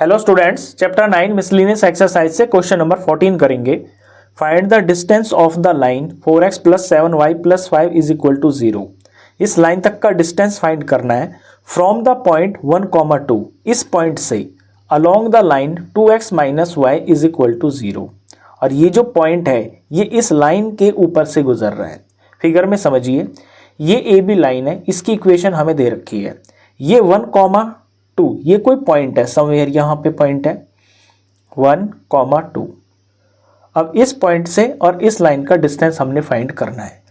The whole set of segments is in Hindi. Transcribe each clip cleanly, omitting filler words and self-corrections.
Hello students, chapter 9 miscellaneous exercise से क्वेश्चन नंबर 14 करेंगे। Find the distance of the line 4x + 7y + 5 = 0। इस लाइन तक का डिस्टेंस फाइंड करना है फ्रॉम द पॉइंट 1, 2। इस पॉइंट से along the line 2x - y = 0। और ये जो पॉइंट है ये इस लाइन के ऊपर से गुजर रहा है। फिगर में समझिए, ये ए बी लाइन है, इसकी इक्वेशन हमें दे रखी है। ये 1, 2 ये कोई पॉइंट है, समवेयर यहाँ पे पॉइंट है 1, 2। अब इस पॉइंट से और इस लाइन का डिस्टेंस हमने फाइंड करना है।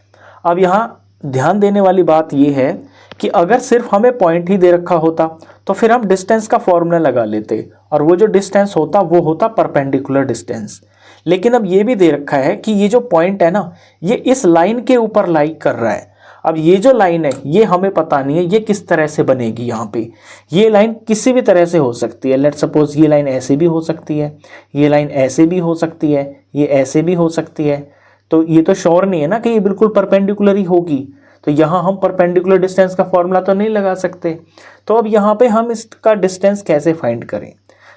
अब यहाँ ध्यान देने वाली बात ये है कि अगर सिर्फ हमें पॉइंट ही दे रखा होता तो फिर हम डिस्टेंस का फॉर्मूला लगा लेते और वो जो डिस्टेंस होता वो होता परपेंडिकुलर डिस्टेंस। लेकिन अब ये भी दे रखा है कि ये जो पॉइंट है ना, ये इस लाइन के ऊपर लाई कर रहा है। अब ये जो लाइन है ये हमें पता नहीं है ये किस तरह से बनेगी। यहाँ पे ये लाइन किसी भी तरह से हो सकती है। लेट्स सपोज ये लाइन ऐसे भी हो सकती है, ये लाइन ऐसे भी हो सकती है, ये ऐसे भी हो सकती है। तो ये तो श्योर नहीं है ना कि ये बिल्कुल परपेंडिकुलर ही होगी। तो यहाँ हम परपेंडिकुलर डिस्टेंस का फॉर्मूला तो नहीं लगा सकते। तो अब यहाँ पे हम इसका डिस्टेंस कैसे फाइंड करें?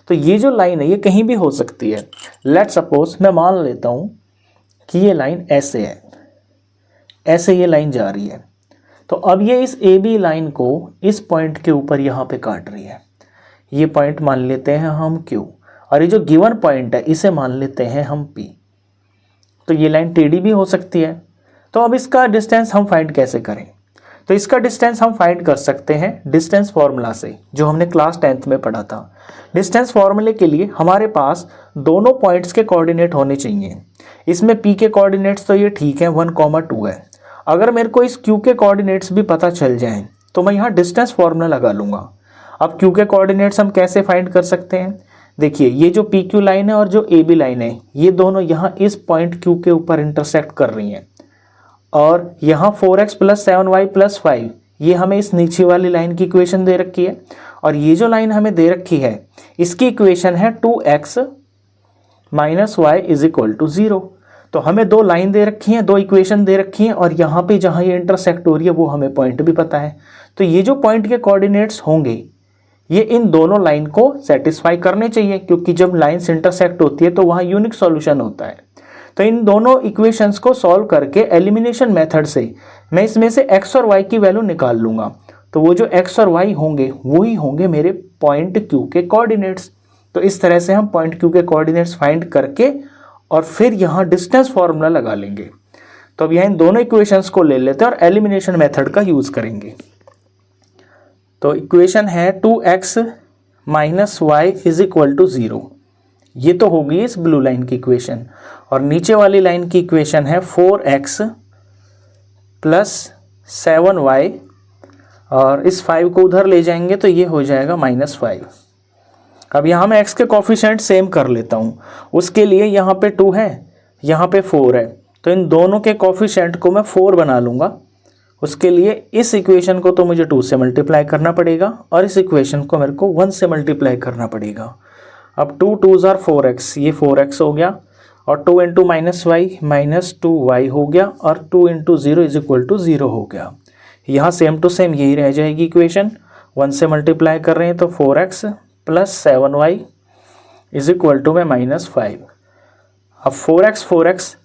तो ये जो लाइन है ये कहीं भी हो सकती है। लेट्स सपोज मैं मान लेता हूँ कि ये लाइन ऐसे है, ऐसे ये लाइन जा रही है। तो अब ये इस ए बी लाइन को इस पॉइंट के ऊपर यहाँ पे काट रही है। ये पॉइंट मान लेते हैं हम Q और ये जो गिवन पॉइंट है इसे मान लेते हैं हम P। तो ये लाइन टेढ़ी भी हो सकती है। तो अब इसका डिस्टेंस हम फाइंड कैसे करें? तो इसका डिस्टेंस हम फाइंड कर सकते हैं डिस्टेंस फॉर्मूला से, जो हमने क्लास 10th में पढ़ा था। डिस्टेंस फॉर्मूले के लिए हमारे पास दोनों पॉइंट्स के कोऑर्डिनेट होने चाहिए। इसमें P के कोऑर्डिनेट्स तो ये ठीक है 1, 2 है। अगर मेरे को इस Q के कोऑर्डिनेट्स भी पता चल जाएं तो मैं यहाँ डिस्टेंस फॉर्मूला लगा लूँगा। अब Q के कोऑर्डिनेट्स हम कैसे फाइंड कर सकते हैं? देखिए, ये जो PQ लाइन है और जो AB लाइन है ये दोनों यहाँ इस पॉइंट Q के ऊपर इंटरसेक्ट कर रही हैं। और यहाँ 4x + 7y + 5 ये हमें इस नीचे वाली लाइन की इक्वेशन दे रखी है। और ये जो लाइन हमें दे रखी है इसकी इक्वेशन है 2x - y = 0। तो हमें दो लाइन दे रखी हैं, दो इक्वेशन दे रखी हैं और यहाँ पे जहाँ ये इंटरसेक्ट हो रही है वो हमें पॉइंट भी पता है। तो ये जो पॉइंट के कोऑर्डिनेट्स होंगे ये इन दोनों लाइन को सेटिस्फाई करने चाहिए, क्योंकि जब लाइन्स इंटरसेक्ट होती है तो वहाँ यूनिक सॉल्यूशन होता है। तो इन दोनों इक्वेशंस को सॉल्व करके एलिमिनेशन मेथड से मैं इसमें से x और y की वैल्यू निकाल लूँगा। तो वो जो x और y होंगे वही होंगे मेरे पॉइंट Q के कोऑर्डिनेट्स। तो इस तरह से हम पॉइंट Q के कोऑर्डिनेट्स फाइंड करके और फिर यहाँ डिस्टेंस फॉर्मूला लगा लेंगे। तो अब यहाँ इन दोनों इक्वेशंस को ले लेते हैं और एलिमिनेशन मेथड का यूज़ करेंगे। तो इक्वेशन है 2x - y = 0। ये तो होगी इस ब्लू लाइन की इक्वेशन। और नीचे वाली लाइन की इक्वेशन है 4x + 7y और इस 5 को उधर ले जाएंगे तो ये हो जाएगा -5। अब यहाँ मैं x के कोफिशिएंट सेम कर लेता हूँ। उसके लिए यहाँ पे 2 है, यहाँ पे 4 है। तो इन दोनों के कोफिशिएंट को मैं 4 बना लूँगा। उसके लिए इस इक्वेशन को तो मुझे 2 से मल्टीप्लाई करना पड़ेगा और इस इक्वेशन को मेरे को 1 से मल्टीप्लाई करना पड़ेगा। अब 2 2s are 4x, ये 4x हो गया और 2 × -y -2y हो गया और 2 × 0 = 0 हो गया। यहाँ सेम टू सेम यही रह जाएगी इक्वेशन। 1 से मल्टीप्लाई कर रहे हैं तो 4x + 7y = में -5। अब 4x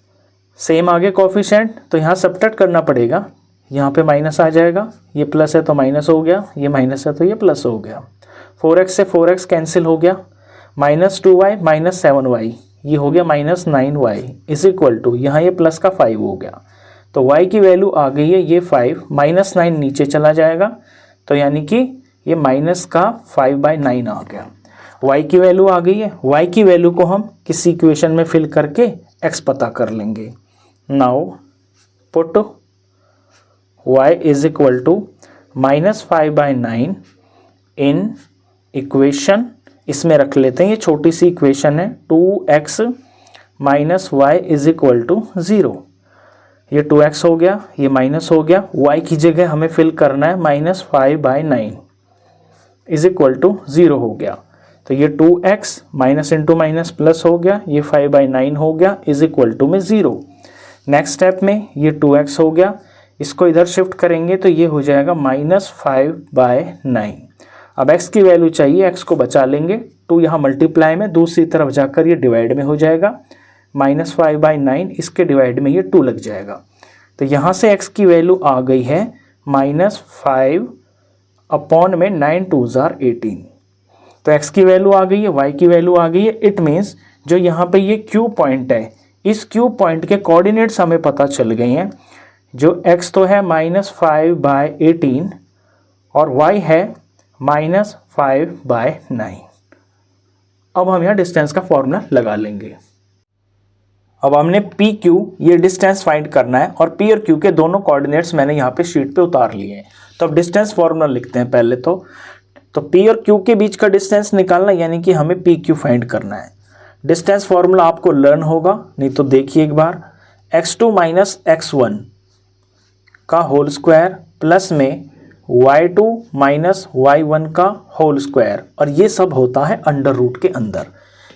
सेम आगे कोफिशिएंट तो यहाँ सब्ट्रैक्ट करना पड़ेगा। यहाँ पे माइनस आ जाएगा, ये प्लस है तो माइनस हो गया, ये माइनस है तो ये प्लस हो गया। 4x से 4x कैंसिल हो गया, -2y -7y ये हो गया -9y = यहाँ ये प्लस का 5 हो गया। तो y की वैल्यू आ गई है ये 5, -9 नीचे चला जाएगा तो यानी कि ये -5/9 आ गया। y की वैल्यू आ गई है। y की वैल्यू को हम किसी इक्वेशन में फिल करके x पता कर लेंगे। Now put y = -5/9 in equation, इसमें रख लेते हैं, ये छोटी सी इक्वेशन है 2x - y = 0। ये 2x हो गया, ये माइनस हो गया। y की जगह हमें फिल करना है -5/9 = 0 हो गया। तो ये 2x minus into minus plus हो गया, ये 5/9 हो गया = में 0। नेक्स्ट स्टेप में ये 2x हो गया, इसको इधर शिफ्ट करेंगे तो ये हो जाएगा -5/9। अब x की वैल्यू चाहिए, x को बचा लेंगे, 2 यहाँ मल्टीप्लाई में, दूसरी तरफ जाकर ये डिवाइड में हो जाएगा, -5/9, इसके डिवाइड में ये 2 लग जाएगा। तो यहाँ से x की वैल्यू आ गई है -5/9 2s are 18। तो x की वैल्यू आ गई है, y की वैल्यू आ गई है। इट मीन्स जो यहाँ पे ये Q पॉइंट है, इस Q पॉइंट के कोऑर्डिनेट्स हमें पता चल गए हैं। जो x तो है -5/18 और y है -5/9। अब हम यहाँ डिस्टेंस का फॉर्मूला लगा लेंगे। अब हमने पी क्यू ये डिस्टेंस फाइंड करना है और पी और क्यू के दोनों कोऑर्डिनेट्स मैंने यहाँ पे शीट पे उतार लिए हैं। तो अब डिस्टेंस फॉर्मूला लिखते हैं पहले तो पी और क्यू के बीच का डिस्टेंस निकालना, यानी कि हमें पी क्यू फाइंड करना है। डिस्टेंस फॉर्मूला आपको लर्न होगा, नहीं तो देखिए एक बार, x2 - x1 का होल स्क्वायर प्लस में y2 - y1 का होल स्क्वायर, और ये सब होता है अंडर रूट के अंदर।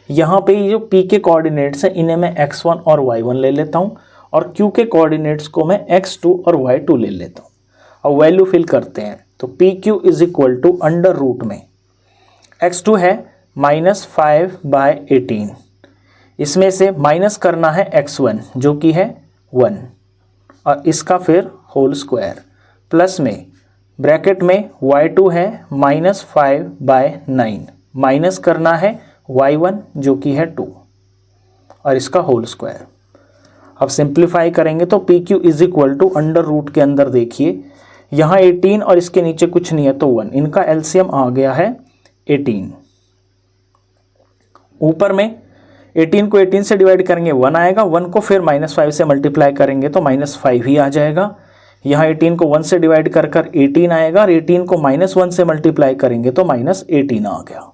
यहाँ पे ये जो p के कोऑर्डिनेट्स हैं इन्हें मैं x1 और y1 ले लेता हूँ और q के कोऑर्डिनेट्स को मैं x2 और y2 ले लेता हूँ। अब वैल्यू फिल करते हैं, तो P Q is equal to under root में x2 है -5/18, इसमें से माइनस करना है x1 जो कि है 1 और इसका फिर होल स्क्वायर, प्लस में ब्रैकेट में y2 है -5/9, माइनस करना है y1 जो कि है 2 और इसका होल स्क्वायर। अब सिंप्लीफाई करेंगे तो P Q is equal to under root के अंदर देखिए यहाँ 18 और इसके नीचे कुछ नहीं है तो 1, इनका एलसीएम आ गया है 18। ऊपर में 18 को 18 से डिवाइड करेंगे 1 आएगा, 1 को फिर -5 से मल्टीप्लाई करेंगे तो -5 ही आ जाएगा। यहाँ 18 को 1 से डिवाइड कर 18 आएगा और 18 को -1 से मल्टीप्लाई करेंगे तो -18 आ गया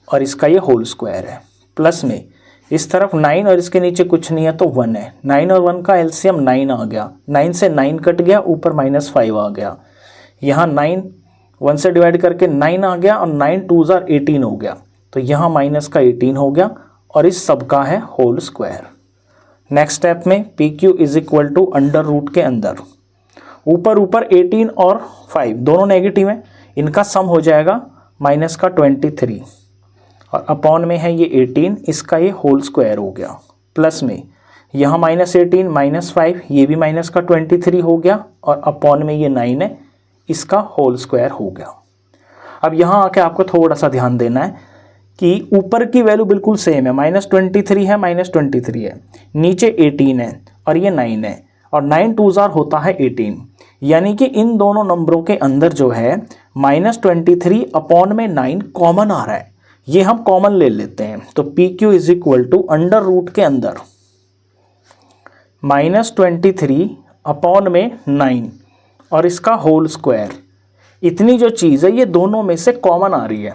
और इसका ये होल स्क्वायर है। प्लस में इस तरफ 9 और इसके नीचे कुछ नहीं है तो 1 है, 9 और 1 का एलसीएम 9 आ गया, 9 से 9 कट गया, ऊपर -5 आ गया। यहाँ 9 1 से डिवाइड करके 9 आ गया और 9 2s are 18 हो गया, तो यहाँ माइनस का 18 हो गया और इस सब का है होल स्क्वायर। नेक्स्ट स्टेप में P Q is equal to under root के अंदर ऊपर 18 और 5 दोनों नेगेटिव हैं, इनका सम हो जाएगा माइनस का 23 और अपॉन में है ये 18, इसका ये होल स्क्वायर हो गया। प्लस में यहाँ -18 -5 ये भी माइनस का 23 हो गया और अपॉन में ये 9 है, इसका होल स्क्वायर हो गया। अब यहाँ आके आपको थोड़ा सा ध्यान देना है कि ऊपर की वैल्यू बिल्कुल सेम है, -23 है -23 है, नीचे 18 है और ये 9 है और 9 2s are होता है 18, यानी कि इन दोनों नंबरों के अंदर जो है -23 अपॉन में 9 कॉमन आ रहा है, ये हम कॉमन ले लेते हैं। तो P Q is equal to under root के अंदर -23 अपॉन में 9 और इसका होल स्क्वायर। इतनी जो चीज़ है ये दोनों में से कॉमन आ रही है।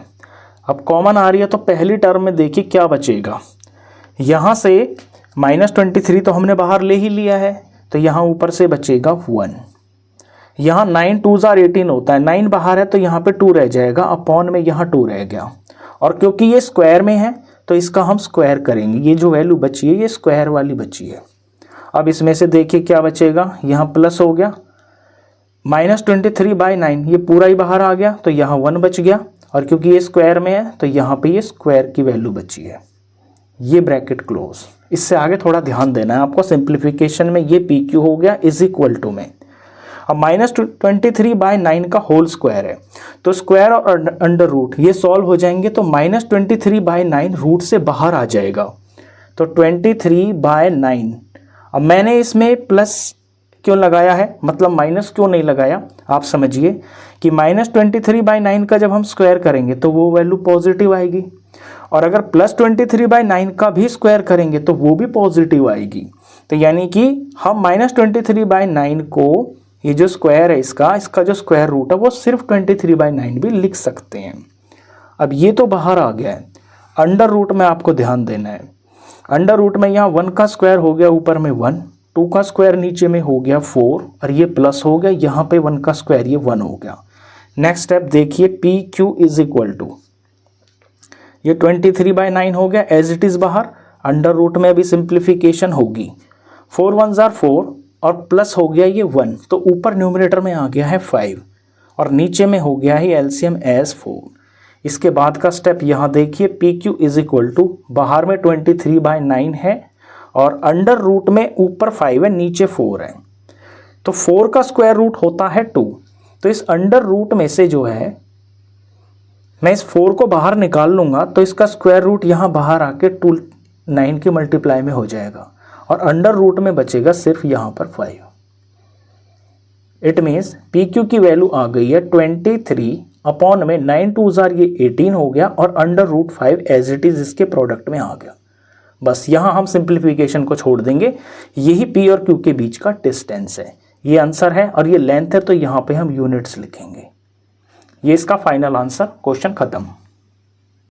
अब कॉमन आ रही है तो पहली टर्म में देखिए क्या बचेगा, यहाँ से -23 तो हमने बाहर ले ही लिया है तो यहाँ ऊपर से बचेगा 1। यहाँ 9 2s are 18 होता है, 9 बाहर है तो यहाँ पे 2 रह जाएगा, अपॉन में यहाँ 2 रह गया और क्योंकि ये स्क्वायर में है तो इसका हम स्क्वायर करेंगे, ये जो वैल्यू बची है ये स्क्वायर वाली बची है। अब इसमें से देखिए क्या बचेगा, यहाँ प्लस हो गया, -23/9 ये पूरा ही बाहर आ गया तो यहाँ 1 बच गया और क्योंकि ये स्क्वायर में है तो यहाँ पे ये स्क्वायर की वैल्यू बची है, ये ब्रैकेट क्लोज। इससे आगे थोड़ा ध्यान देना है आपको, सिंप्लीफिकेशन में ये पी क्यू हो गया इज इक्वल टू में, अब -23/9 का होल स्क्वायर है तो स्क्वायर और अंडर रूट ये सॉल्व हो जाएंगे तो -23/9 रूट से बाहर आ जाएगा तो 23/9। अब मैंने इसमें प्लस क्यों लगाया है, मतलब माइनस क्यों नहीं लगाया, आप समझिए कि -23/9 का जब हम स्क्वायर करेंगे तो वो वैल्यू पॉजिटिव आएगी और अगर +23/9 का भी स्क्वायर करेंगे तो वो भी पॉजिटिव आएगी। तो यानी कि हम -23/9 को, ये जो स्क्वायर है इसका जो स्क्वायर रूट है वो सिर्फ 23/9 भी लिख सकते हैं। अब ये तो बाहर आ गया है, अंडर रूट में आपको ध्यान देना है। अंडर रूट में यहाँ 1 का स्क्वायर हो गया ऊपर में 1, 2 का स्क्वायर नीचे में हो गया 4 और ये प्लस हो गया, यहाँ पे 1 का स्क्वायर ये 1 हो गया। नेक्स्ट स्टेप देखिए P Q is equal to, ये 23/9 हो गया एज इट इज़ बाहर, अंडर रूट में भी सिंप्लीफिकेशन होगी, 4 1s are 4 और प्लस हो गया ये 1 तो ऊपर न्यूमरेटर में आ गया है 5 और नीचे में हो गया ही एलसीएम एज 4। इसके बाद का स्टेप यहाँ देखिए, P Q is equal to बाहर में 23/9 है और अंडर रूट में ऊपर 5 है नीचे 4 है, तो 4 का स्क्वायर रूट होता है 2। तो इस अंडर रूट में से जो है मैं इस 4 को बाहर निकाल लूंगा तो इसका स्क्वायर रूट यहाँ बाहर आके 9 के मल्टीप्लाई में हो जाएगा और अंडर रूट में बचेगा सिर्फ यहाँ पर 5। इट मीन्स पी क्यू की वैल्यू आ गई है 23/9 2 ये 18 हो गया और under root 5 as it is इसके प्रोडक्ट में आ गया। बस यहाँ हम सिंप्लीफिकेशन को छोड़ देंगे, यही पी और क्यू के बीच का डिस्टेंस है, ये आंसर है और ये लेंथ है, तो यहाँ पे हम यूनिट्स लिखेंगे। ये इसका फाइनल आंसर, क्वेश्चन खत्म।